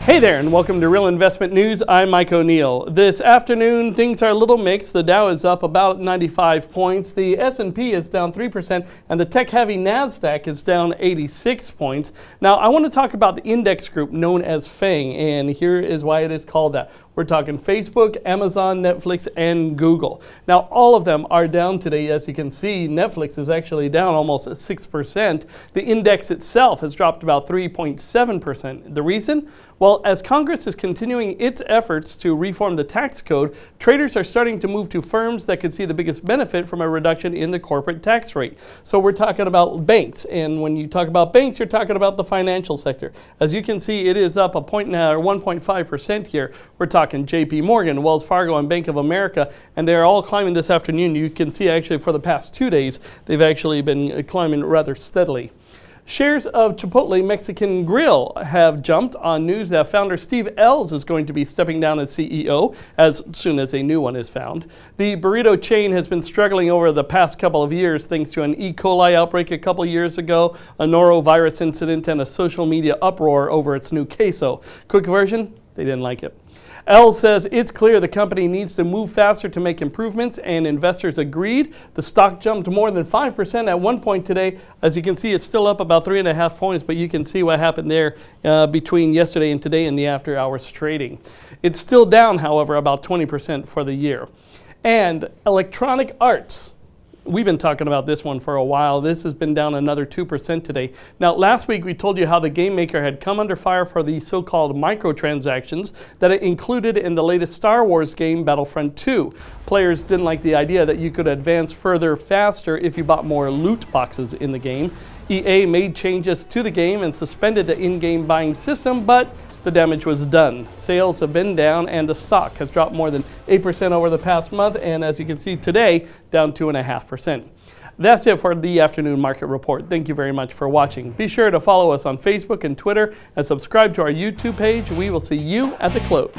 Hey there, and welcome to Real Investment News. I'm Mike O'Neill. This afternoon, things are a little mixed. The Dow is up about 95 points. The S&P is down 3%, and the tech-heavy NASDAQ is down 86 points. Now, I want to talk about the index group known as FANG, and here is why it is called that. We're talking Facebook, Amazon, Netflix, and Google. Now, all of them are down today. As you can see, Netflix is actually down almost 6%. The index itself has dropped about 3.7%. The reason? Well, as Congress is continuing its efforts to reform the tax code, traders are starting to move to firms that could see the biggest benefit from a reduction in the corporate tax rate. So we're talking about banks, and when you talk about banks, you're talking about the financial sector. As you can see, it is up 1.5% here. We're talking JP Morgan, Wells Fargo, and Bank of America, and they're all climbing this afternoon. You can see actually for the past 2 days, they've actually been climbing rather steadily. Shares of Chipotle Mexican Grill have jumped on news that founder Steve Ells is going to be stepping down as CEO as soon as a new one is found. The burrito chain has been struggling over the past couple of years thanks to an E. coli outbreak a couple years ago, a norovirus incident, and a social media uproar over its new queso. Quick version, they didn't like it. Ells says it's clear the company needs to move faster to make improvements, and investors agreed. The stock jumped more than 5% at one point today. As you can see, it's still up about 3.5 points, but you can see what happened there between yesterday and today in the after hours trading. It's still down, however, about 20% for the year. And Electronic Arts. We've been talking about this one for a while. This has been down another 2% today. Now, last week we told you how the game maker had come under fire for the so-called microtransactions that it included in the latest Star Wars game, Battlefront 2. Players didn't like the idea that you could advance further faster if you bought more loot boxes in the game. EA made changes to the game and suspended the in-game buying system, but the damage was done. Sales have been down, and the stock has dropped more than 8% over the past month, and as you can see today, down 2.5%. That's it for the afternoon market report. Thank you very much for watching. Be sure to follow us on Facebook and Twitter and subscribe to our YouTube page. We will see you at the close.